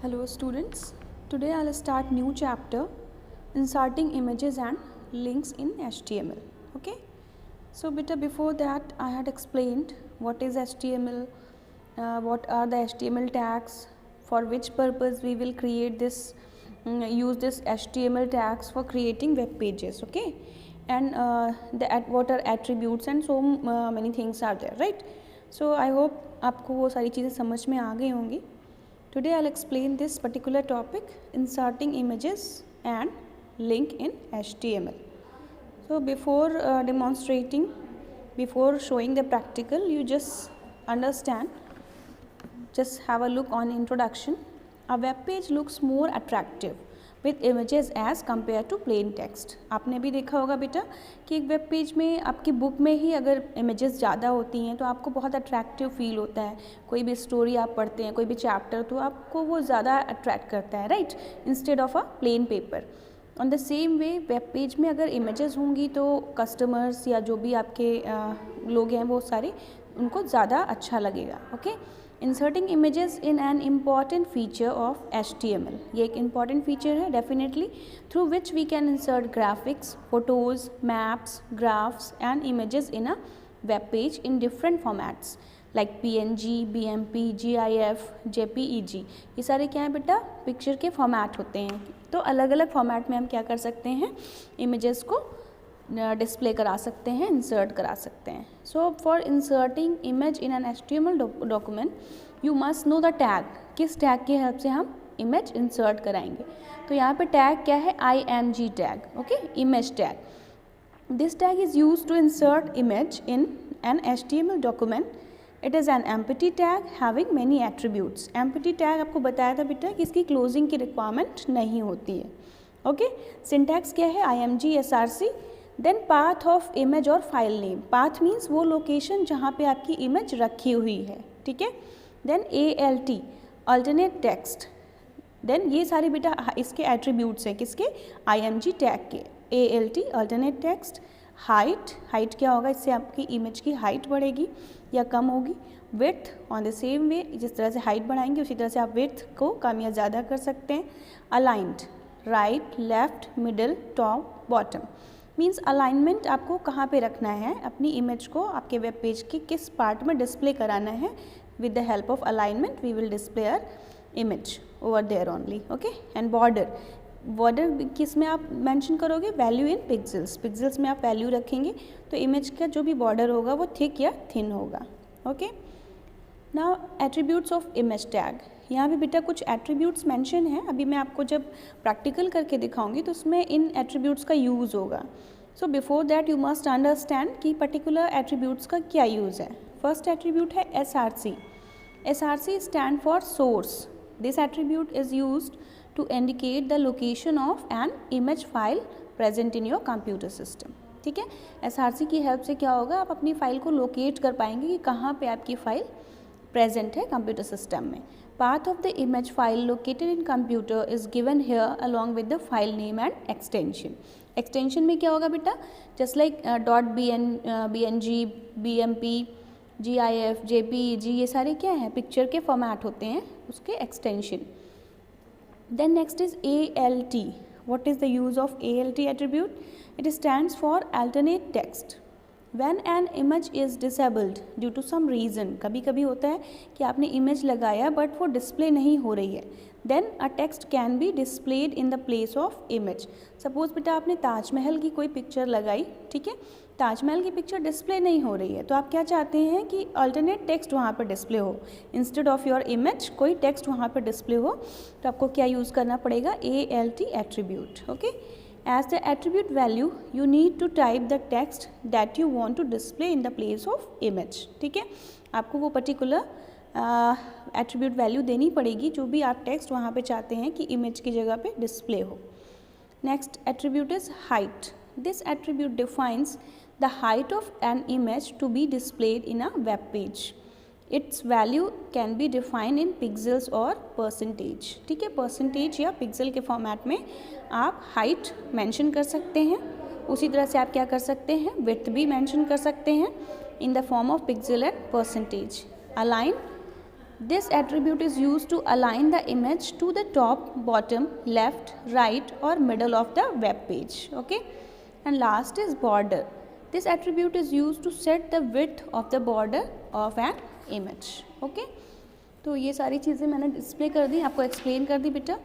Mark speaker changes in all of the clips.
Speaker 1: Hello students, today I'll start new chapter inserting images and links in HTML. Okay, so before that I had explained what is HTML, what are the HTML tags, for which purpose we will create this, use this HTML tags for creating web pages. Okay, and what are attributes and so many things are there, right? So I hope आपको वो सारी चीज़ें समझ में आ गई होंगी. Today I'll explain this particular topic, inserting images and link in HTML. So before demonstrating, before showing the practical, you just understand, just have a look on introduction. A web page looks more attractive with images as compared to plain text. आपने भी देखा होगा बेटा कि एक web page में आपकी book में ही अगर इमेजेस ज़्यादा होती हैं तो आपको बहुत अट्रैक्टिव फील होता है. कोई भी स्टोरी आप पढ़ते हैं, कोई भी चैप्टर, तो आपको वो ज़्यादा अट्रैक्ट करता है, right, instead of a plain paper. On the same way web page में अगर इमेजेस होंगी तो कस्टमर्स या जो भी आपके लोग हैं वो सारे, उनको ज़्यादा अच्छा लगेगा. Okay, inserting images in an important feature of HTML. ये एक इम्पॉर्टेंट फीचर है definitely, through which we can insert graphics, photos, maps, graphs and images in a web page in different formats like PNG, BMP, GIF, JPEG. ये सारे क्या हैं बेटा, picture के format होते हैं. तो अलग अलग फॉर्मेट में हम क्या कर सकते हैं, इमेजेस को डिस्प्ले करा सकते हैं, इंसर्ट करा सकते हैं. So for inserting image in an HTML document you must know the tag. किस टैग की हेल्प से हम इमेज इंसर्ट कराएंगे. तो यहाँ पे टैग क्या है, IMG tag. Okay, image tag. This tag is use to insert image in an HTML document. It is an empty tag having many attributes. Empty tag आपको बताया था बेटा कि इसकी क्लोजिंग की रिक्वायरमेंट नहीं होती है. ओके, सिंटैक्स क्या है, IMG SRC. Then path of image और फाइल नेम. पाथ मीन्स वो लोकेशन जहाँ पे आपकी इमेज रखी हुई है, ठीक है. Then ALT alternate text. Then ये सारे बेटा इसके एट्रीब्यूट्स हैं, किसके, IMG टैग के. ALT alternate text. Height, height क्या होगा, इससे आपकी इमेज की हाइट बढ़ेगी या कम होगी. Width, on the same way जिस तरह से हाइट बढ़ाएंगे उसी तरह से आप विड्थ को कम या ज़्यादा कर सकते हैं. Aligned, right, left, middle, top, bottom. Means alignment आपको कहाँ पे रखना है, अपनी इमेज को आपके वेब पेज की किस पार्ट में डिस्प्ले कराना है. With the help of alignment we will display our image over there only. Okay, and border. Border किस में आप मेंशन करोगे, वैल्यू इन पिक्सेल्स. पिक्सेल्स में आप वैल्यू रखेंगे तो इमेज का जो भी बॉर्डर होगा वो थिक या थिन होगा. Okay, now attributes of image tag. यहाँ पे बेटा कुछ एट्रीब्यूट्स मेंशन है. अभी मैं आपको जब प्रैक्टिकल करके दिखाऊंगी तो उसमें इन एट्रीब्यूट्स का यूज़ होगा. So before that you must understand कि पर्टिकुलर एट्रीब्यूट्स का क्या यूज़ है. फर्स्ट एट्रीब्यूट है SRC. SRC stand for source. This attribute is used to indicate the location of an image file present in your computer system. ठीक है, SRC की help से क्या होगा, आप अपनी फाइल को लोकेट कर पाएंगे कि कहाँ पे आपकी फाइल प्रेजेंट है कंप्यूटर सिस्टम में. Path of the image file located in computer is given here along with the file name and extension. Extension में क्या होगा बेटा, just like .BNG, BMP, GIF, JPEG, ये सारे क्या हैं, पिक्चर के फॉर्मेट होते हैं, उसके extension. Then next is ALT. What is the use of ALT attribute? It stands for alternate text. When an image is disabled due to some reason, कभी कभी होता है कि आपने इमेज लगाया बट वो डिस्प्ले नहीं हो रही है, then a text can be displayed in the place of image. Suppose बेटा आपने ताजमहल की कोई पिक्चर लगाई, ठीक है, ताजमहल की पिक्चर डिस्प्ले नहीं हो रही है, तो आप क्या चाहते हैं कि अल्टरनेट टेक्स्ट वहाँ पर डिस्प्ले हो, इंस्टेड ऑफ योर इमेज कोई टेक्स्ट वहाँ पर डिस्प्ले हो, तो आपको क्या यूज़ करना पड़ेगा, ALT attribute. Okay, as the attribute value you need to type the text that you want to display in the place of image. ठीक है, आपको वो पर्टिकुलर एट्रीब्यूट वैल्यू देनी पड़ेगी जो भी आप टेक्स्ट वहाँ पे चाहते हैं कि इमेज की जगह पे डिस्प्ले हो. Next attribute is height. This attribute defines the height of an image to be displayed in a web page. Its value can be defined in pixels or percentage. ठीक है, परसेंटेज या pixel के format में आप height mention कर सकते हैं. उसी तरह से आप क्या कर सकते हैं, विड्थ भी मेंशन कर सकते हैं in the form of pixel and percentage. Align, This attribute is used to align the image to the top, bottom, left, right or middle of the web page. Okay. And last is border. This attribute is used to set the width of the border of an image. Okay. तो ये सारी चीज़ें मैंने display कर दी, आपको explain कर दी बेटा।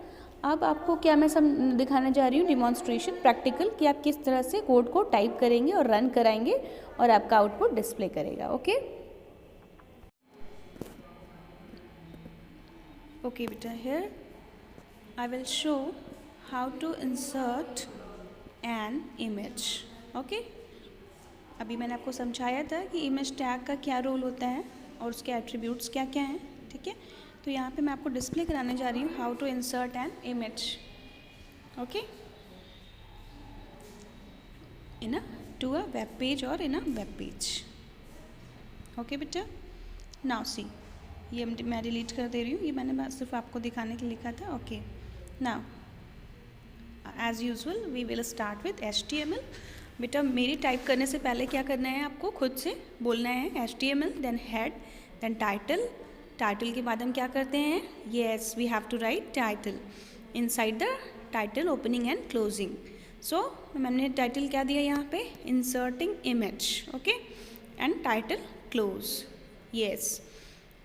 Speaker 1: अब आपको क्या मैं सब दिखाने जा रही हूँ, डिमॉन्स्ट्रेशन प्रैक्टिकल, कि आप किस तरह से कोड को टाइप करेंगे और रन कराएंगे और आपका आउटपुट डिस्प्ले करेगा। ओके ओके बेटा, here I will show how to insert an image. Okay, अभी मैंने आपको समझाया था कि इमेज टैग का क्या रोल होता है और उसके एट्रीब्यूट्स क्या क्या हैं। ठीक है, तो यहाँ पे मैं आपको डिस्प्ले कराने जा रही हूँ how to insert an image. Okay, in a to a web page और in a web page. Okay बेटा, नाउ सी, ये मैं डिलीट कर दे रही हूँ, ये मैंने सिर्फ आपको दिखाने के लिए लिखा था। Okay, now as usual we will start with HTML। बेटा मेरी टाइप करने से पहले क्या करना है, आपको खुद से बोलना है HTML, then head, then title. Title के बाद हम क्या करते हैं, yes we have to write title inside the title opening and closing. So मैंने टाइटल क्या दिया यहाँ पे, inserting image. Okay, and title close, yes.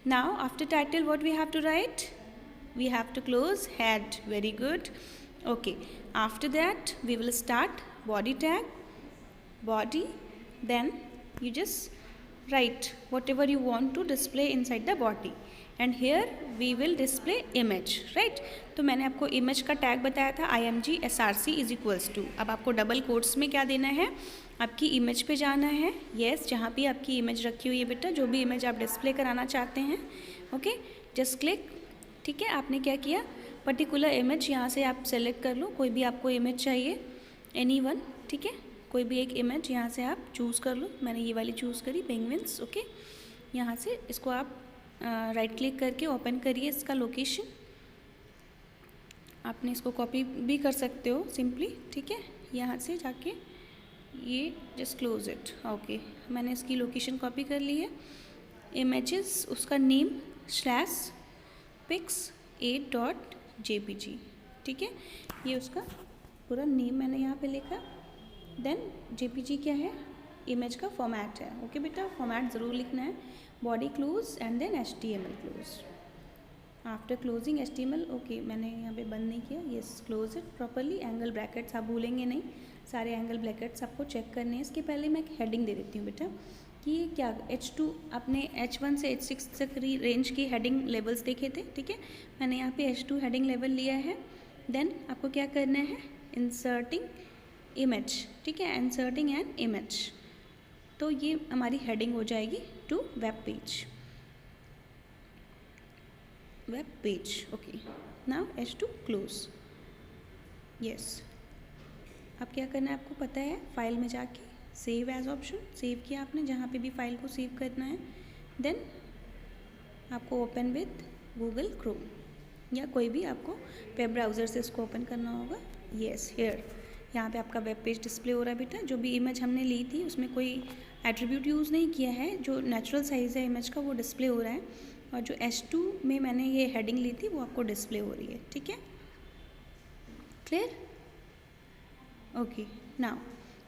Speaker 1: Now after title what we have to write, we have to close head. Very good. Okay, after that we will start body tag, body, then you just write whatever you want to display inside the body and here we will display image, right? तो मैंने आपको image का tag बताया था img src is equals to, अब आपको double quotes में क्या देना है, आपकी इमेज पे जाना है। yes, जहाँ भी आपकी इमेज रखी हुई है बेटा, जो भी इमेज आप डिस्प्ले कराना चाहते हैं, ओके, जस्ट क्लिक। ठीक है, आपने क्या किया, पर्टिकुलर इमेज यहाँ से आप सेलेक्ट कर लो, कोई भी आपको इमेज चाहिए, एनी वन। ठीक है, कोई भी एक इमेज यहाँ से आप चूज़ कर लो। मैंने ये वाली चूज़ करी, पेंगुइन्स। ओके, यहाँ से इसको आप राइट क्लिक करके ओपन करिए इसका लोकेशन। आपने इसको कॉपी भी कर सकते हो सिंपली। ठीक है, यहाँ से जाके ये जस्ट क्लोज इट। ओके, मैंने इसकी लोकेशन कॉपी कर ली है। इमेजेस, उसका नेम /pics8.jpg। ठीक है, ये उसका पूरा नेम मैंने यहाँ पे लिखा। देन JPG क्या है, इमेज का फॉर्मेट है। ओके बेटा, फॉर्मेट ज़रूर लिखना है। Body close and then HTML close. After closing HTML, okay मैंने यहाँ पे बंद नहीं किया, yes close it properly. Angle brackets आप भूलेंगे नहीं, सारे एंगल ब्रैकेट्स आपको चेक करने हैं। इसके पहले मैं एक हेडिंग दे देती हूँ बेटा कि ये क्या, H2 अपने H1 से H6 तक रेंज की हेडिंग लेवल्स देखे थे। ठीक है, मैंने यहाँ पे H2 हेडिंग लेवल लिया है। देन आपको क्या करना है, इंसर्टिंग इमेज। ठीक है, इंसर्टिंग एन इमेज, तो ये हमारी हेडिंग हो जाएगी to web page, web page. Okay, now H2 close, yes. अब क्या करना है आपको पता है, फाइल में जाके सेव एज ऑप्शन सेव किया आपने, जहाँ पे भी फाइल को सेव करना है। देन आपको ओपन विथ गूगल क्रोम या कोई भी आपको वेब ब्राउज़र से इसको ओपन करना होगा। येस, हियर यहाँ पे आपका वेब पेज डिस्प्ले हो रहा है बेटा। जो भी इमेज हमने ली थी उसमें कोई एट्रीब्यूट यूज़ नहीं किया है, जो नेचुरल साइज़ है इमेज का वो डिस्प्ले हो रहा है, और जो H2 में मैंने ये हेडिंग ली थी वो आपको डिस्प्ले हो रही है। ठीक है, क्लियर? ओके, नाउ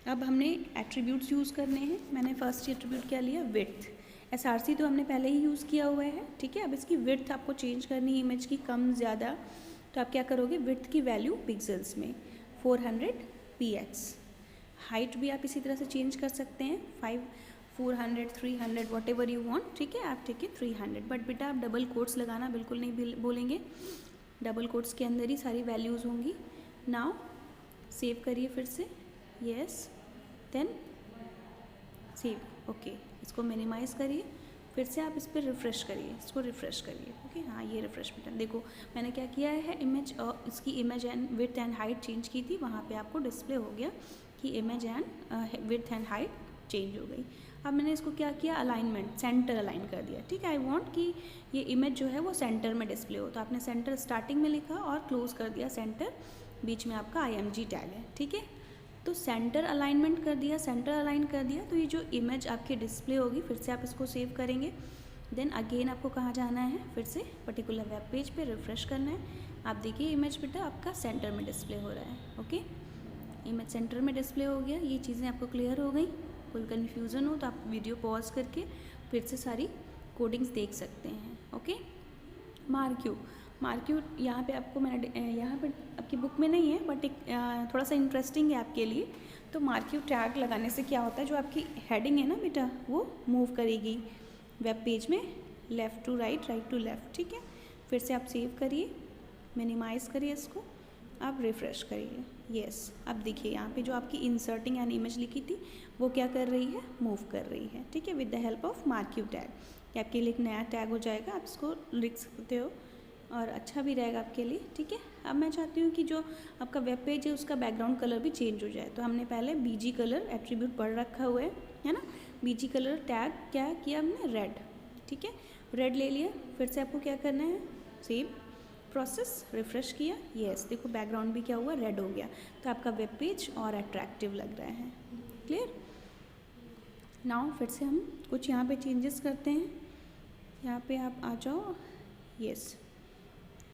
Speaker 1: अब हमने एट्रीब्यूट्स यूज़ करने हैं। मैंने फर्स्ट एट्रीब्यूट क्या लिया, विड्थ। SRC तो हमने पहले ही यूज़ किया हुआ है। ठीक है, अब इसकी विड्थ आपको चेंज करनी है, इमेज की कम ज़्यादा, तो आप क्या करोगे, विड्थ की वैल्यू पिक्सल्स में 400 px। हाइट भी आप इसी तरह से चेंज कर सकते हैं, 5, 400, 300 वॉट एवर यू वॉन्ट। ठीक है, आप ठीक है 300, बट बेटा आप डबल कोट्स लगाना बिल्कुल नहीं बोलेंगे, डबल कोट्स के अंदर ही सारी वैल्यूज़ होंगी। नाउ सेव करिए फिर से, यस, देन सेव। ओके, इसको मिनिमाइज़ करिए, फिर से आप इस पर रिफ़्रेश करिए, इसको रिफ़्रेश करिए। ओके, हाँ ये रिफ़्रेश बटन, देखो मैंने क्या किया है, इमेज और इसकी image and width and height change की थी, वहाँ पे आपको डिस्प्ले हो गया कि image and width and height change हो गई। अब मैंने इसको क्या किया, अलाइनमेंट, सेंटर अलाइन कर दिया। ठीक है, आई वांट कि ये इमेज जो है वो सेंटर में डिस्प्ले हो, तो आपने सेंटर स्टार्टिंग में लिखा और क्लोज कर दिया सेंटर, बीच में आपका IMG टैग है। ठीक है, तो सेंटर अलाइनमेंट कर दिया, सेंटर अलाइन कर दिया, तो ये जो इमेज आपकी डिस्प्ले होगी, फिर से आप इसको सेव करेंगे देन अगेन आपको कहाँ जाना है, फिर से पर्टिकुलर वेब पेज पे रिफ़्रेश करना है। आप देखिए इमेज बेटा आपका सेंटर में डिस्प्ले हो रहा है। ओके, इमेज सेंटर में डिस्प्ले हो गया। ये चीज़ें आपको क्लियर हो गई। कोई कन्फ्यूज़न हो तो आप वीडियो पॉज करके फिर से सारी कोडिंग्स देख सकते हैं। ओके, मार्क्यू यहाँ पे आपको मैंने यहाँ पे आपकी बुक में नहीं है, बट एक थोड़ा सा इंटरेस्टिंग है आपके लिए। तो मार्क्यू टैग लगाने से क्या होता है, जो आपकी हेडिंग है ना बेटा वो मूव करेगी वेब पेज में left to right, right to left. ठीक है, फिर से आप सेव करिए, मिनिमाइज़ करिए इसको, आप रिफ़्रेश करिए। यस, अब देखिए यहाँ पे जो आपकी इंसर्टिंग एन इमेज लिखी थी वो क्या कर रही है, मूव कर रही है। ठीक है, with the help of marquee tag. ये आपके लिए एक नया टैग हो जाएगा, आप इसको लिख सकते हो और अच्छा भी रहेगा आपके लिए। ठीक है, अब मैं चाहती हूँ कि जो आपका वेब पेज है उसका बैकग्राउंड कलर भी चेंज हो जाए। तो हमने पहले बीजी कलर एट्रीब्यूट पढ़ रखा हुआ है ना। बीजी कलर टैग क्या किया हमने, रेड। ठीक है, रेड ले लिया। फिर से आपको क्या करना है, सेम प्रोसेस, रिफ़्रेश किया। यस, देखो बैकग्राउंड भी क्या हुआ, रेड हो गया। तो आपका वेब पेज और अट्रैक्टिव लग रहा है। क्लियर। नाउ फिर से हम कुछ यहाँ पे चेंजेस करते हैं। यहाँ पे आप आ जाओ। यस,